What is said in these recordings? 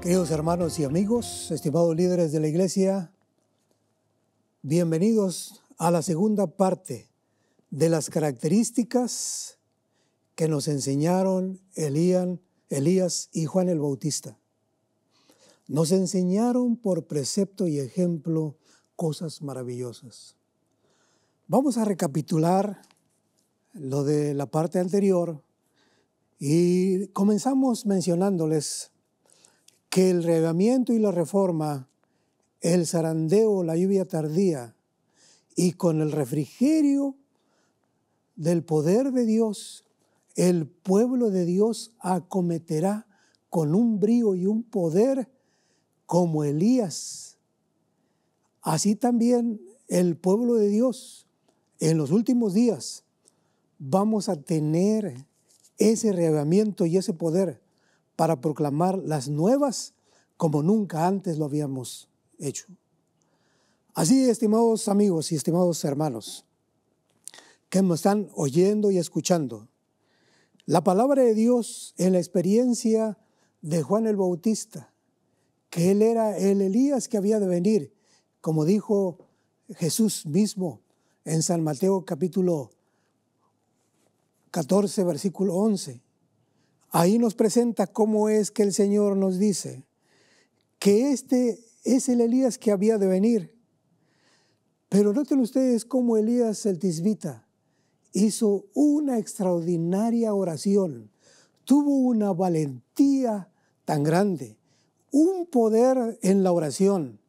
Queridos hermanos y amigos, estimados líderes de la iglesia, bienvenidos a la segunda parte de las características que nos enseñaron Elías y Juan el Bautista. Nos enseñaron por precepto y ejemplo cosas maravillosas. Vamos a recapitular lo de la parte anterior y comenzamos mencionándoles que el regamiento y la reforma, el zarandeo, la lluvia tardía y con el refrigerio del poder de Dios, el pueblo de Dios acometerá con un brío y un poder como Elías. Así también el pueblo de Dios en los últimos días vamos a tener ese regamiento y ese poder para proclamar las nuevas como nunca antes lo habíamos hecho. Así, estimados amigos y estimados hermanos que me están oyendo y escuchando, la palabra de Dios en la experiencia de Juan el Bautista, que él era el Elías que había de venir, como dijo Jesús mismo en San Mateo capítulo 14, versículo 11. Ahí nos presenta cómo es que el Señor nos dice que este es el Elías que había de venir. Pero noten ustedes cómo Elías el tisbita hizo una extraordinaria oración, tuvo una valentía tan grande, un poder en la oración.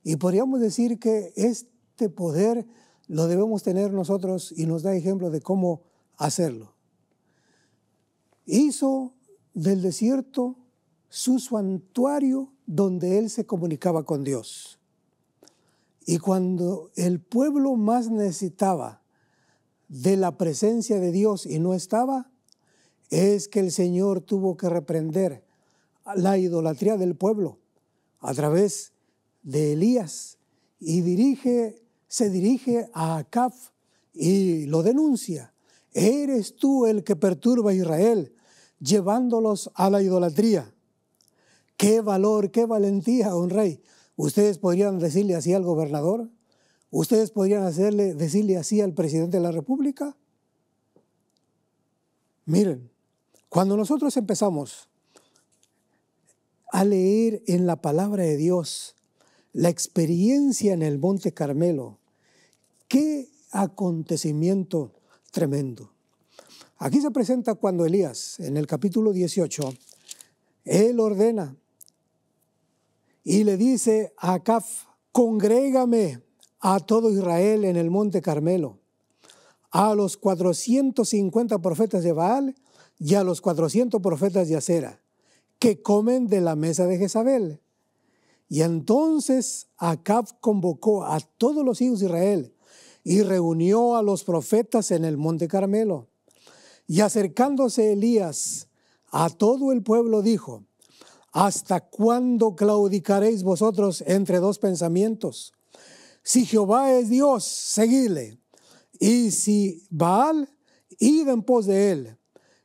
Y podríamos decir que este poder lo debemos tener nosotros y nos da ejemplo de cómo hacerlo. Hizo del desierto su santuario donde él se comunicaba con Dios. Y cuando el pueblo más necesitaba de la presencia de Dios y no estaba, es que el Señor tuvo que reprender la idolatría del pueblo a través de Elías y se dirige a Acab y lo denuncia. ¿Eres tú el que perturba a Israel, llevándolos a la idolatría? ¡Qué valor, qué valentía, don rey! ¿Ustedes podrían decirle así al gobernador? ¿Ustedes podrían decirle así al presidente de la República? Miren, cuando nosotros empezamos a leer en la palabra de Dios la experiencia en el Monte Carmelo, qué acontecimiento tremendo. Aquí se presenta cuando Elías, en el capítulo 18, él ordena y le dice a Acab: congrégame a todo Israel en el Monte Carmelo, a los 450 profetas de Baal y a los 400 profetas de Acera, que comen de la mesa de Jezabel. Y entonces Acab convocó a todos los hijos de Israel y reunió a los profetas en el Monte Carmelo. Y acercándose Elías a todo el pueblo dijo: ¿hasta cuándo claudicaréis vosotros entre dos pensamientos? Si Jehová es Dios, seguidle, y si Baal, id en pos de él.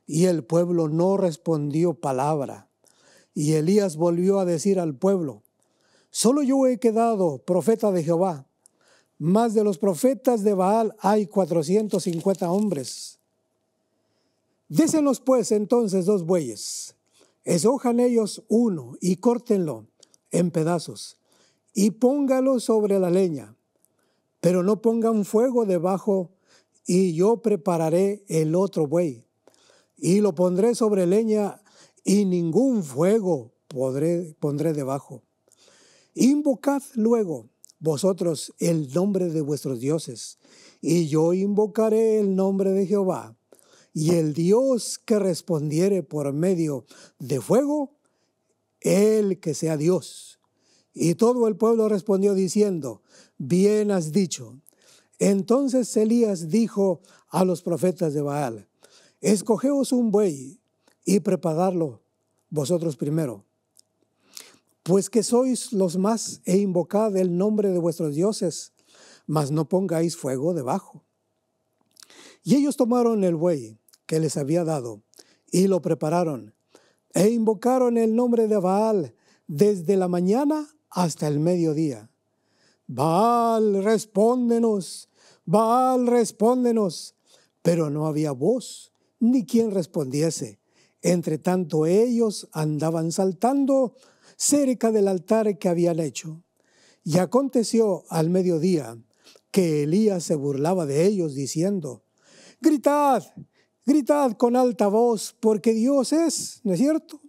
Y el pueblo no respondió palabra. Y Elías volvió a decir al pueblo: solo yo he quedado profeta de Jehová, mas de los profetas de Baal hay 450 hombres. Désenlos pues entonces 2 bueyes, escojan ellos uno y córtenlo en pedazos y póngalo sobre la leña, pero no pongan fuego debajo, y yo prepararé el otro buey y lo pondré sobre leña y ningún fuego pondré debajo. Invocad luego vosotros el nombre de vuestros dioses, y yo invocaré el nombre de Jehová, y el Dios que respondiere por medio de fuego, él que sea Dios. Y todo el pueblo respondió diciendo: bien has dicho. Entonces Elías dijo a los profetas de Baal: escogeos un buey y preparadlo vosotros primero, pues que sois los más, e invocad el nombre de vuestros dioses, mas no pongáis fuego debajo. Y ellos tomaron el buey que les había dado y lo prepararon, e invocaron el nombre de Baal, desde la mañana hasta el mediodía. Baal, respóndenos, Baal, respóndenos. Pero no había voz, ni quien respondiese. Entre tanto ellos andaban saltando cerca del altar que habían hecho. Y aconteció al mediodía que Elías se burlaba de ellos, diciendo: gritad, gritad con alta voz, porque Dios es, ¿no es cierto?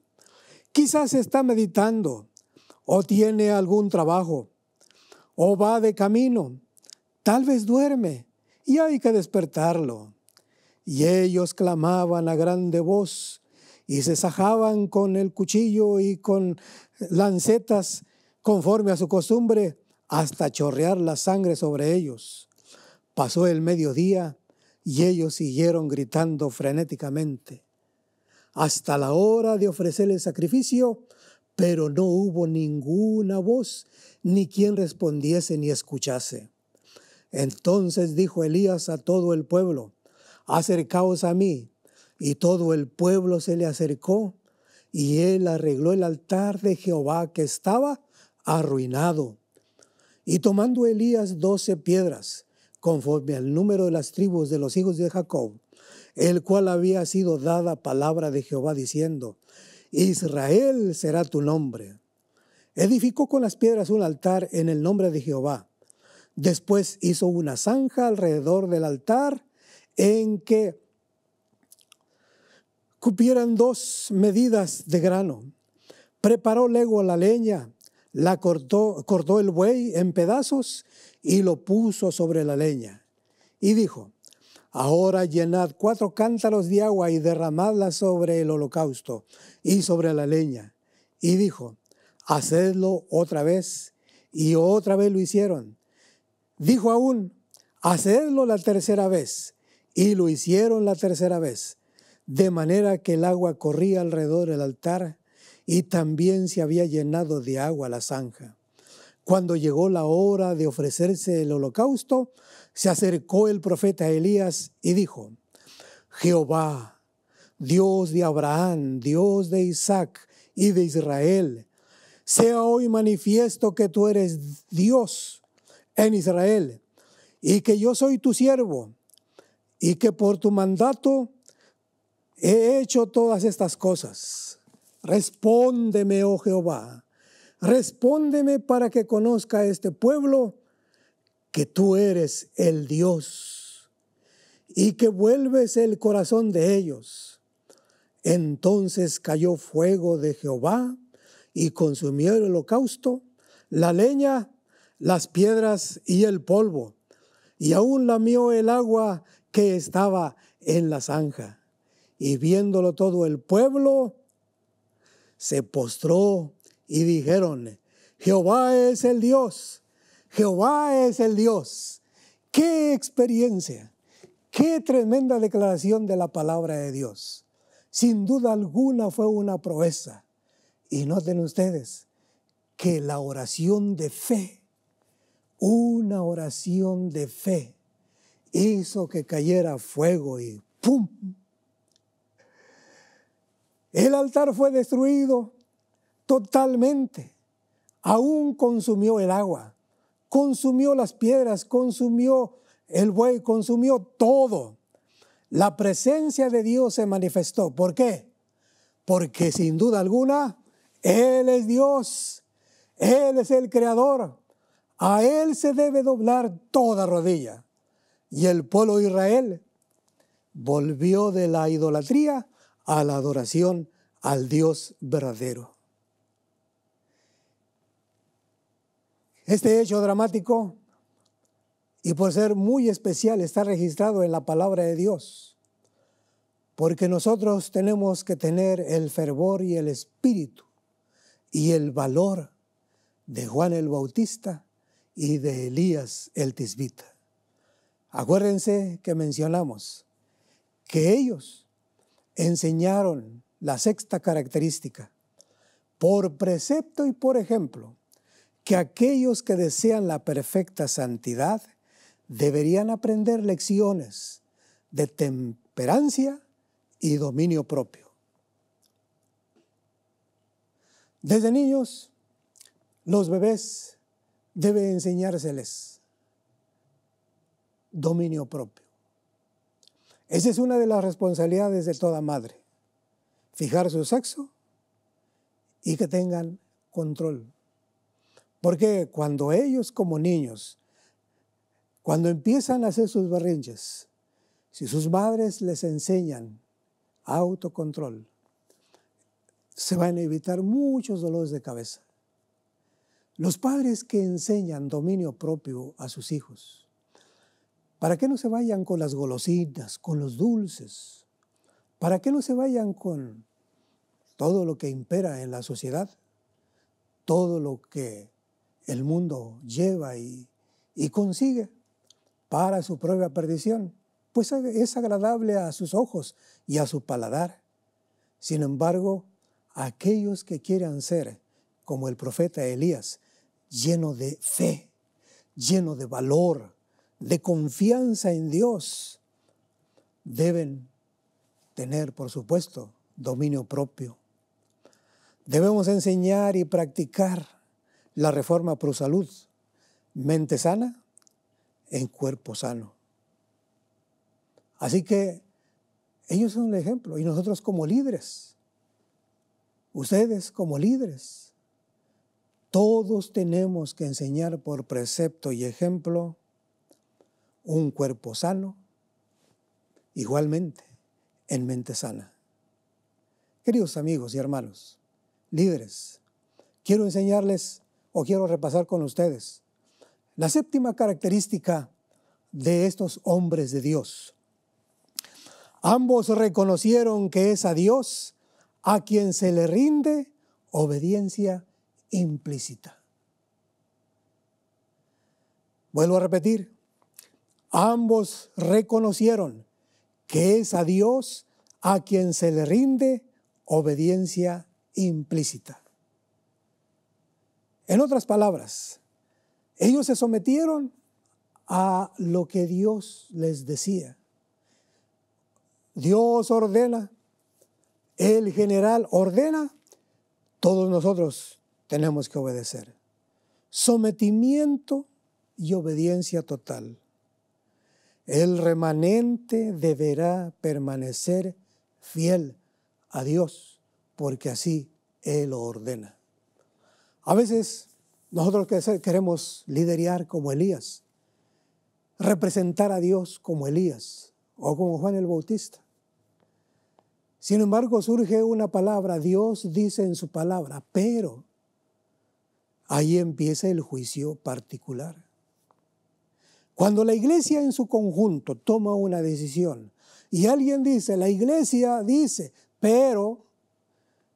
Quizás está meditando, o tiene algún trabajo, o va de camino, tal vez duerme, y hay que despertarlo. Y ellos clamaban a grande voz, y se sajaban con el cuchillo y con lancetas, conforme a su costumbre, hasta chorrear la sangre sobre ellos. Pasó el mediodía, y ellos siguieron gritando frenéticamente, hasta la hora de ofrecer el sacrificio, pero no hubo ninguna voz, ni quien respondiese ni escuchase. Entonces dijo Elías a todo el pueblo: acercaos a mí. Y todo el pueblo se le acercó, y él arregló el altar de Jehová que estaba arruinado. Y tomando Elías 12 piedras, conforme al número de las tribus de los hijos de Jacob, el cual había sido dada palabra de Jehová diciendo: Israel será tu nombre. Edificó con las piedras un altar en el nombre de Jehová. Después hizo una zanja alrededor del altar en que cupieran 2 medidas de grano. Preparó luego la leña, la cortó el buey en pedazos y lo puso sobre la leña. Y dijo: ahora llenad 4 cántaros de agua y derramadla sobre el holocausto y sobre la leña. Y dijo: hacedlo otra vez. Y otra vez lo hicieron. Dijo aún: hacedlo la tercera vez. Y lo hicieron la tercera vez. De manera que el agua corría alrededor del altar, y también se había llenado de agua la zanja. Cuando llegó la hora de ofrecerse el holocausto, se acercó el profeta Elías y dijo: Jehová, Dios de Abraham, Dios de Isaac y de Israel, sea hoy manifiesto que tú eres Dios en Israel, y que yo soy tu siervo, y que por tu mandato he hecho todas estas cosas. Respóndeme, oh Jehová, respóndeme para que conozca este pueblo que tú eres el Dios y que vuelves el corazón de ellos. Entonces cayó fuego de Jehová y consumió el holocausto, la leña, las piedras y el polvo, y aún lamió el agua que estaba en la zanja. Y viéndolo todo el pueblo, se postró y dijeron: Jehová es el Dios, Jehová es el Dios. ¡Qué experiencia! ¡Qué tremenda declaración de la palabra de Dios! Sin duda alguna fue una proeza. Y noten ustedes que la oración de fe, una oración de fe, hizo que cayera fuego y ¡pum! El altar fue destruido totalmente. Aún consumió el agua, consumió las piedras, consumió el buey, consumió todo. La presencia de Dios se manifestó. ¿Por qué? Porque sin duda alguna, Él es Dios. Él es el Creador. A Él se debe doblar toda rodilla. Y el pueblo de Israel volvió de la idolatría a la adoración al Dios verdadero. Este hecho dramático, y por ser muy especial, está registrado en la palabra de Dios, porque nosotros tenemos que tener el fervor y el espíritu y el valor de Juan el Bautista y de Elías el Tisbita. Acuérdense que mencionamos que ellos enseñaron la sexta característica, por precepto y por ejemplo, que aquellos que desean la perfecta santidad deberían aprender lecciones de temperancia y dominio propio. Desde niños los bebés debe enseñárseles dominio propio. Esa es una de las responsabilidades de toda madre, fijar su sexo y que tengan control. Porque cuando ellos como niños, cuando empiezan a hacer sus berrinches, si sus madres les enseñan autocontrol, se van a evitar muchos dolores de cabeza. Los padres que enseñan dominio propio a sus hijos, para que no se vayan con las golosinas, con los dulces, para que no se vayan con todo lo que impera en la sociedad, todo lo que el mundo lleva y consigue para su propia perdición, pues es agradable a sus ojos y a su paladar. Sin embargo, aquellos que quieran ser como el profeta Elías, lleno de fe, lleno de valor, de confianza en Dios, deben tener, por supuesto, dominio propio. Debemos enseñar y practicar la reforma pro salud, mente sana en cuerpo sano. Así que ellos son el ejemplo y nosotros como líderes, ustedes como líderes, todos tenemos que enseñar por precepto y ejemplo un cuerpo sano, igualmente en mente sana. Queridos amigos y hermanos, líderes, quiero enseñarles o quiero repasar con ustedes la séptima característica de estos hombres de Dios. Ambos reconocieron que es a Dios a quien se le rinde obediencia implícita. Vuelvo a repetir, ambos reconocieron que es a Dios a quien se le rinde obediencia implícita. En otras palabras, ellos se sometieron a lo que Dios les decía. Dios ordena, el general ordena, todos nosotros tenemos que obedecer. Sometimiento y obediencia total. El remanente deberá permanecer fiel a Dios, porque así Él lo ordena. A veces nosotros queremos liderar como Elías, representar a Dios como Elías o como Juan el Bautista. Sin embargo, surge una palabra, Dios dice en su palabra, pero ahí empieza el juicio particular. Cuando la iglesia en su conjunto toma una decisión y alguien dice, la iglesia dice, pero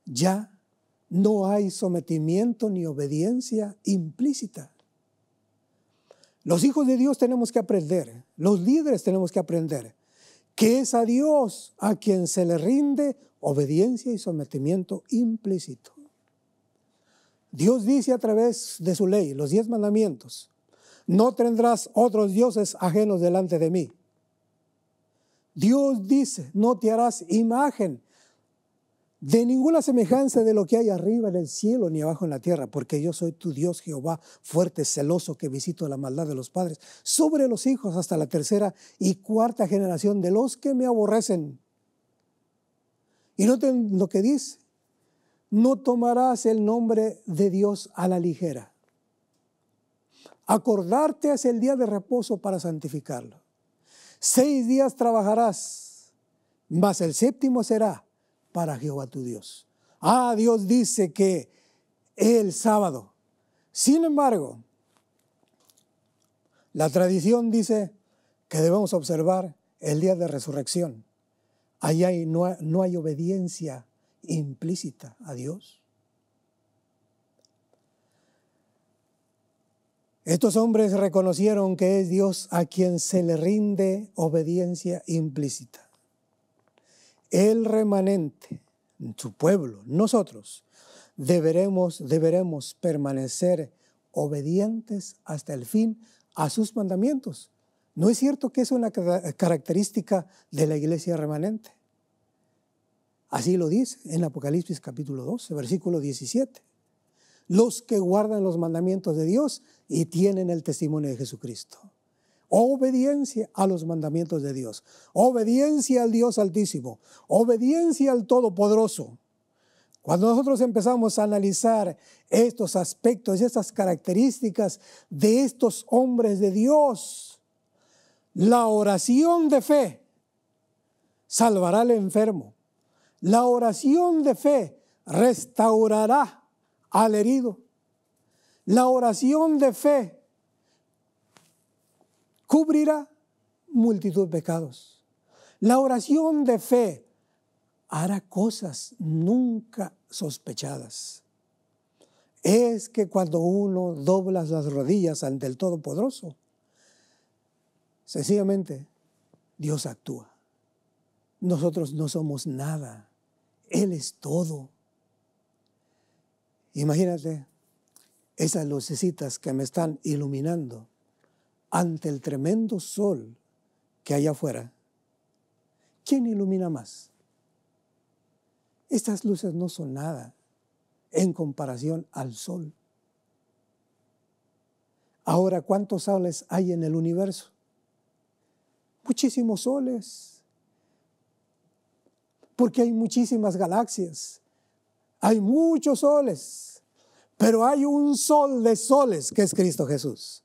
ya no hay sometimiento ni obediencia implícita. Los hijos de Dios tenemos que aprender, los líderes tenemos que aprender que es a Dios a quien se le rinde obediencia y sometimiento implícito. Dios dice a través de su ley, los 10 mandamientos, no tendrás otros dioses ajenos delante de mí. Dios dice, no te harás imagen de ninguna semejanza de lo que hay arriba en el cielo ni abajo en la tierra, porque yo soy tu Dios Jehová, fuerte, celoso, que visito la maldad de los padres sobre los hijos hasta la 3ª y 4ª generación de los que me aborrecen. Y noten lo que dice, no tomarás el nombre de Dios a la ligera. Acordarte es el día de reposo para santificarlo. 6 días trabajarás, mas el 7º será para Jehová tu Dios. Dios dice que el sábado. Sin embargo, la tradición dice que debemos observar el día de resurrección. Allá no hay obediencia implícita a Dios. Estos hombres reconocieron que es Dios a quien se le rinde obediencia implícita. El remanente, su pueblo, nosotros, deberemos permanecer obedientes hasta el fin a sus mandamientos. ¿No es cierto que es una característica de la iglesia remanente? Así lo dice en Apocalipsis capítulo 12, versículo 17. los que guardan los mandamientos de Dios y tienen el testimonio de Jesucristo. Obediencia a los mandamientos de Dios, obediencia al Dios Altísimo, obediencia al Todopoderoso. Cuando nosotros empezamos a analizar estos aspectos y estas características de estos hombres de Dios, la oración de fe salvará al enfermo. La oración de fe restaurará al herido. La oración de fe cubrirá multitud de pecados. La oración de fe hará cosas nunca sospechadas. Es que cuando uno dobla las rodillas ante el Todopoderoso, sencillamente Dios actúa. Nosotros no somos nada. Él es todo. Imagínate esas lucecitas que me están iluminando ante el tremendo sol que hay afuera. ¿Quién ilumina más? Estas luces no son nada en comparación al sol. Ahora, ¿cuántos soles hay en el universo? Muchísimos soles. Porque hay muchísimas galaxias. Hay muchos soles. Pero hay un sol de soles que es Cristo Jesús.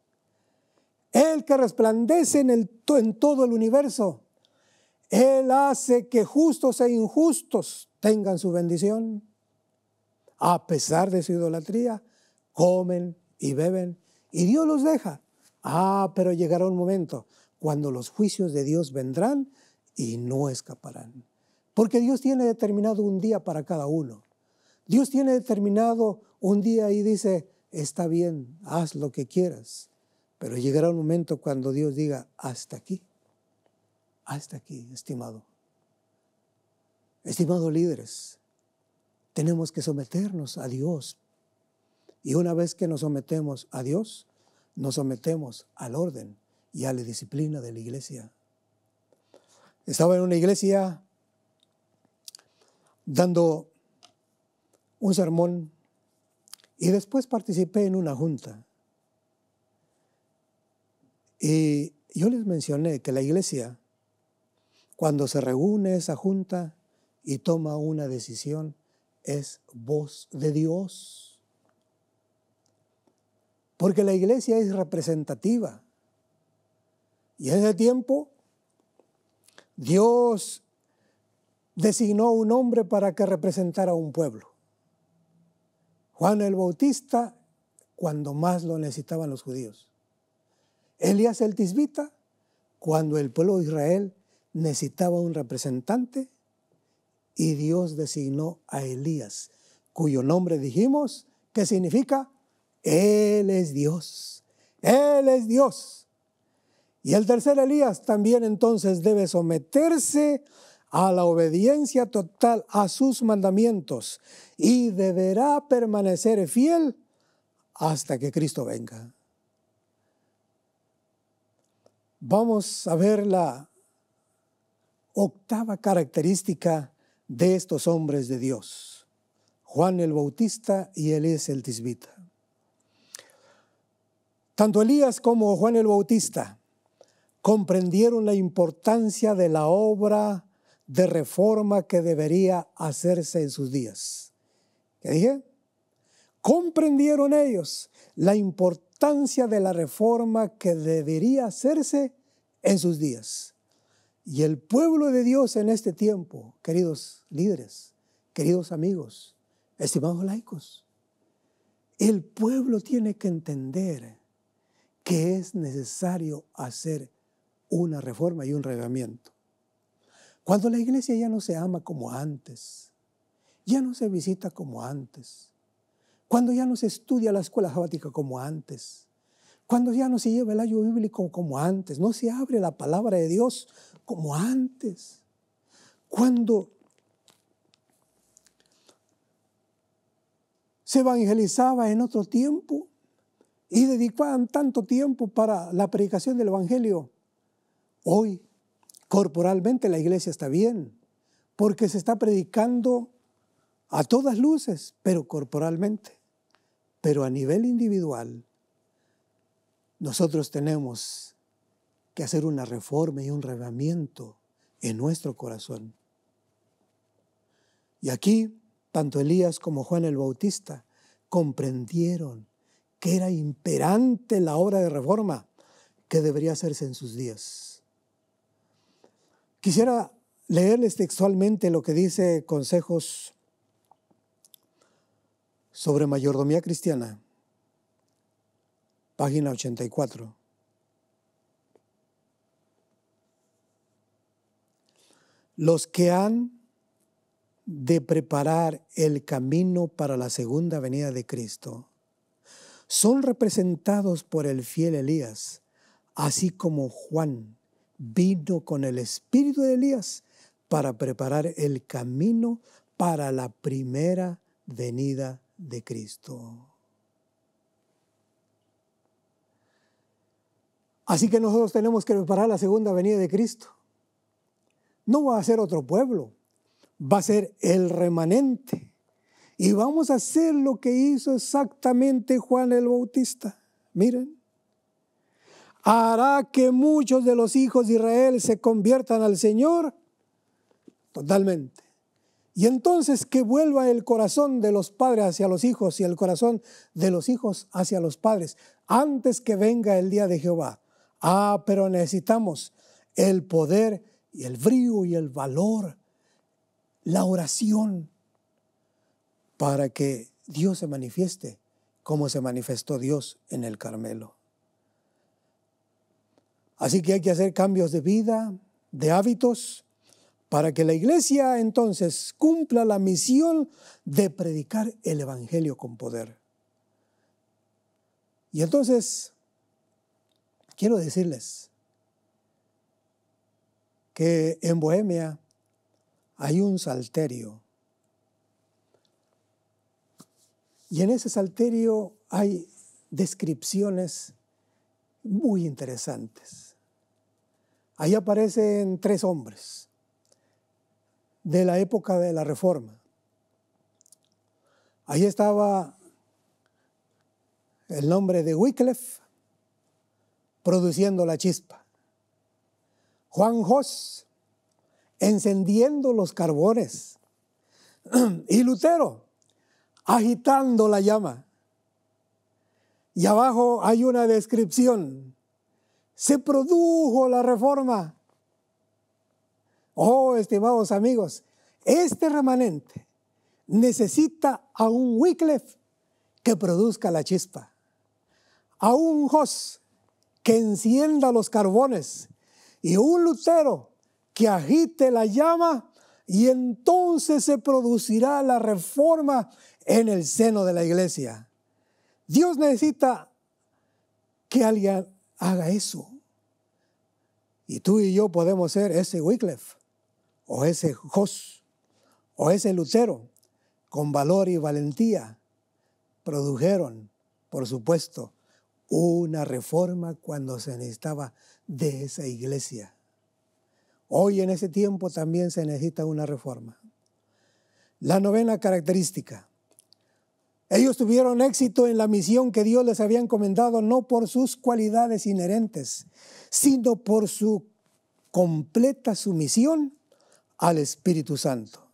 Él que resplandece en todo el universo. Él hace que justos e injustos tengan su bendición. A pesar de su idolatría, comen y beben y Dios los deja. Pero llegará un momento cuando los juicios de Dios vendrán y no escaparán. Porque Dios tiene determinado un día para cada uno. Dios tiene determinado un día y dice, está bien, haz lo que quieras. Pero llegará un momento cuando Dios diga, hasta aquí, estimado. Estimados líderes, tenemos que someternos a Dios. Y una vez que nos sometemos a Dios, nos sometemos al orden y a la disciplina de la iglesia. Estaba en una iglesia dando un sermón y después participé en una junta. Y yo les mencioné que la iglesia, cuando se reúne esa junta y toma una decisión, es voz de Dios. Porque la iglesia es representativa. Y en ese tiempo, Dios designó un hombre para que representara a un pueblo. Juan el Bautista, cuando más lo necesitaban los judíos. Elías el Tisbita, cuando el pueblo de Israel necesitaba un representante, y Dios designó a Elías, cuyo nombre dijimos, ¿qué significa? Él es Dios. Él es Dios. Y el tercer Elías también entonces debe someterse a la obediencia total a sus mandamientos y deberá permanecer fiel hasta que Cristo venga. Vamos a ver la octava característica de estos hombres de Dios, Juan el Bautista y Elías el Tisbita. Tanto Elías como Juan el Bautista comprendieron la importancia de la obra de reforma que debería hacerse en sus días. ¿Qué dije? Comprendieron ellos la importancia de la reforma que debería hacerse en sus días. Y el pueblo de Dios en este tiempo, queridos líderes, queridos amigos, estimados laicos, el pueblo tiene que entender que es necesario hacer una reforma y un reglamento. Cuando la iglesia ya no se ama como antes, ya no se visita como antes, cuando ya no se estudia la escuela sabática como antes, cuando ya no se lleva el año bíblico como antes, no se abre la palabra de Dios como antes, cuando se evangelizaba en otro tiempo y dedicaban tanto tiempo para la predicación del evangelio. Hoy, corporalmente, la iglesia está bien, porque se está predicando a todas luces, pero corporalmente Pero a nivel individual, nosotros tenemos que hacer una reforma y un reavivamiento en nuestro corazón. Y aquí, tanto Elías como Juan el Bautista comprendieron que era imperante la obra de reforma que debería hacerse en sus días. Quisiera leerles textualmente lo que dice Consejos sobre Mayordomía Cristiana, página 84. Los que han de preparar el camino para la segunda venida de Cristo son representados por el fiel Elías, así como Juan vino con el espíritu de Elías para preparar el camino para la primera venida de Cristo. Así que nosotros tenemos que preparar la segunda venida de Cristo. No va a ser otro pueblo, va a ser el remanente. Y vamos a hacer lo que hizo exactamente Juan el Bautista. Miren, hará que muchos de los hijos de Israel se conviertan al Señor totalmente. Y entonces que vuelva el corazón de los padres hacia los hijos y el corazón de los hijos hacia los padres, antes que venga el día de Jehová. Pero necesitamos el poder y el brío y el valor, la oración, para que Dios se manifieste como se manifestó Dios en el Carmelo. Así que hay que hacer cambios de vida, de hábitos, para que la iglesia entonces cumpla la misión de predicar el evangelio con poder. Y entonces, quiero decirles que en Bohemia hay un salterio. Y en ese salterio hay descripciones muy interesantes. Ahí aparecen 3 hombres de la época de la Reforma. Ahí estaba el nombre de Wycliffe produciendo la chispa. Juan Hus encendiendo los carbones. Y Lutero agitando la llama. Y abajo hay una descripción. Se produjo la reforma. Oh, estimados amigos, este remanente necesita a un Wycliffe que produzca la chispa, a un Hus que encienda los carbones y un Lutero que agite la llama, y entonces se producirá la reforma en el seno de la iglesia. Dios necesita que alguien haga eso. Y tú y yo podemos ser ese Wycliffe, o ese Hus, o ese Lutero, con valor y valentía. Produjeron, por supuesto, una reforma cuando se necesitaba de esa iglesia. Hoy en ese tiempo también se necesita una reforma. La 9ª característica. Ellos tuvieron éxito en la misión que Dios les había encomendado, no por sus cualidades inherentes, sino por su completa sumisión al Espíritu Santo.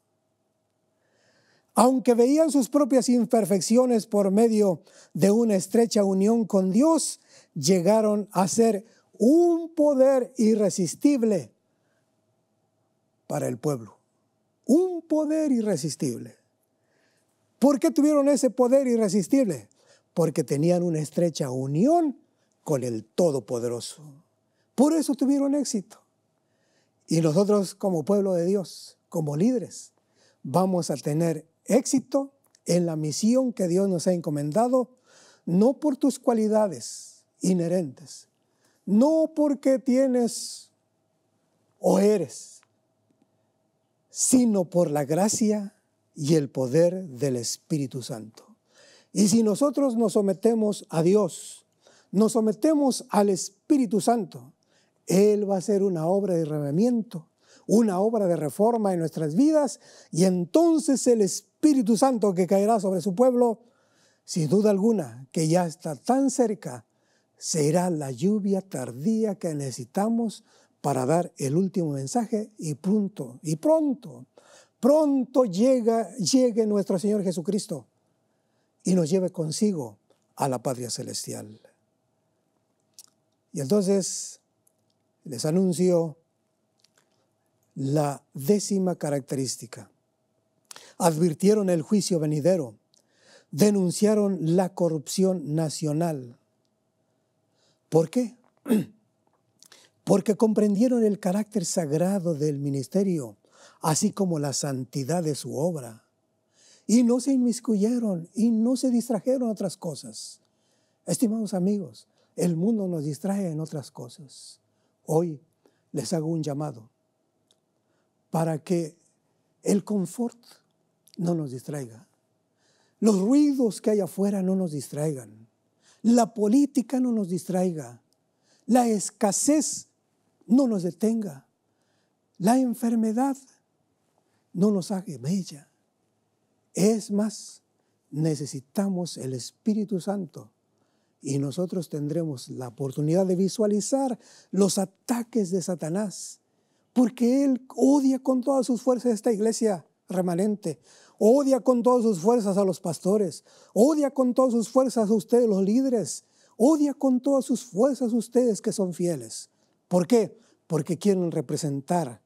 Aunque veían sus propias imperfecciones por medio de una estrecha unión con Dios, llegaron a ser un poder irresistible para el pueblo. Un poder irresistible. ¿Por qué tuvieron ese poder irresistible? Porque tenían una estrecha unión con el Todopoderoso. Por eso tuvieron éxito. Y nosotros como pueblo de Dios, como líderes, vamos a tener éxito en la misión que Dios nos ha encomendado, no por tus cualidades inherentes, no porque tienes o eres, sino por la gracia y el poder del Espíritu Santo. Y si nosotros nos sometemos a Dios, nos sometemos al Espíritu Santo, Él va a hacer una obra de reavivamiento, una obra de reforma en nuestras vidas, y entonces el Espíritu Santo que caerá sobre su pueblo sin duda alguna, que ya está tan cerca, será la lluvia tardía que necesitamos para dar el último mensaje y pronto llegue nuestro Señor Jesucristo y nos lleve consigo a la patria celestial. Y entonces les anuncio la 10ª característica. Advirtieron el juicio venidero, denunciaron la corrupción nacional. ¿Por qué? Porque comprendieron el carácter sagrado del ministerio, así como la santidad de su obra. Y no se inmiscuyeron y no se distrajeron en otras cosas. Estimados amigos, el mundo nos distrae en otras cosas. Hoy les hago un llamado para que el confort no nos distraiga. Los ruidos que hay afuera no nos distraigan. La política no nos distraiga. La escasez no nos detenga. La enfermedad no nos haga mella. Es más, necesitamos el Espíritu Santo y nosotros tendremos la oportunidad de visualizar los ataques de Satanás, porque él odia con todas sus fuerzas esta iglesia remanente, odia con todas sus fuerzas a los pastores, odia con todas sus fuerzas a ustedes los líderes, odia con todas sus fuerzas a ustedes que son fieles. ¿Por qué? Porque quieren representar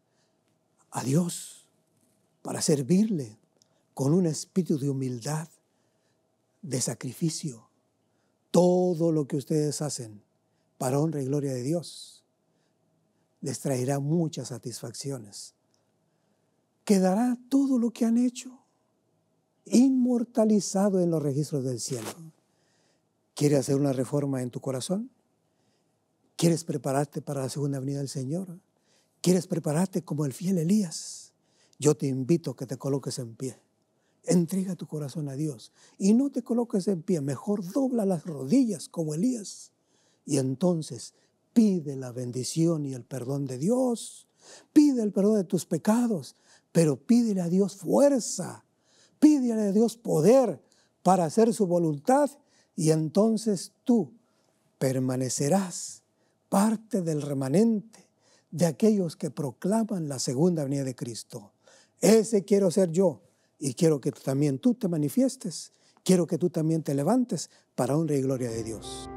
a Dios para servirle con un espíritu de humildad, de sacrificio. Todo lo que ustedes hacen para honra y gloria de Dios les traerá muchas satisfacciones. Quedará todo lo que han hecho inmortalizado en los registros del cielo. ¿Quieres hacer una reforma en tu corazón? ¿Quieres prepararte para la segunda venida del Señor? ¿Quieres prepararte como el fiel Elías? Yo te invito a que te coloques en pie. Entrega tu corazón a Dios y no te coloques en pie. Mejor dobla las rodillas como Elías. Y entonces pide la bendición y el perdón de Dios. Pide el perdón de tus pecados, pero pídele a Dios fuerza. Pídele a Dios poder para hacer su voluntad y entonces tú permanecerás parte del remanente de aquellos que proclaman la segunda venida de Cristo. Ese quiero ser yo y quiero que también tú te manifiestes. Quiero que tú también te levantes para honra y gloria de Dios.